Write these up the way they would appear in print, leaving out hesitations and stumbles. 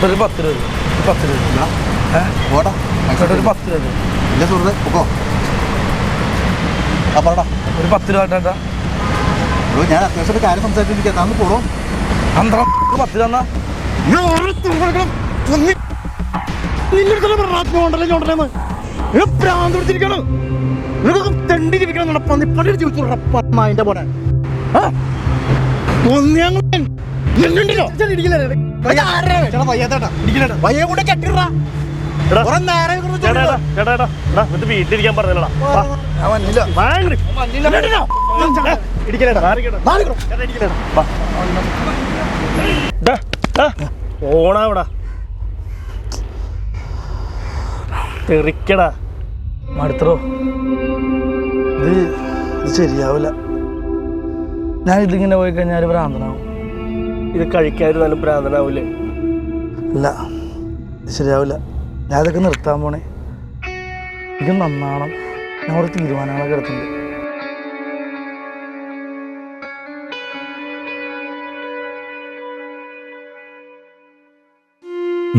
ഒരു 10 രൂപ 10 രൂപ ഓടാ ഒരു 10 രൂപ ഇല്ല സുഹൃത്ത് പൊക്കോ. ആ പറടാ ഒരു 10 രൂപ ചേട്ടാ. ഞാൻ അത്യാവശ്യം ഒരു കാര്യം സംസാരിച്ചിരിക്കാം, താങ്കൾ പോടോ. 10 രൂപ തന്നാ വീട്ടിലിരിക്കാൻ പറഞ്ഞാ ഓണാവിടാ തെറിക്കടാ. മടുത്തോ? ഇത് ശരിയാവില്ല. ഞാൻ ഇതിങ്ങനെ പോയി കഴിഞ്ഞാൽ ഭ്രാന്തനാവും. ഇത് കഴിക്കാനും നല്ല ഭ്രാന്തനാവൂലേ? അല്ല, ശരിയാവില്ല. ഞാൻ ഇതൊക്കെ നിർത്താൻ പോണേ. ഇത് നന്നാവണം. ഞാൻ ഒരു തീരുമാനങ്ങളൊക്കെ എടുത്തിട്ടുണ്ട്.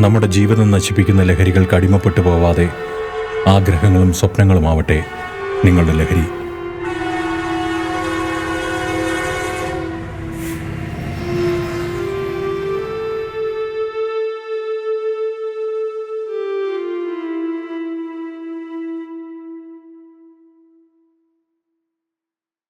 നമ്മുടെ ജീവിതം നശിപ്പിക്കുന്ന ലഹരികൾക്ക് അടിമപ്പെട്ടു പോവാതെ ആഗ്രഹങ്ങളും സ്വപ്നങ്ങളുമാവട്ടെ നിങ്ങളുടെ ലഹരി.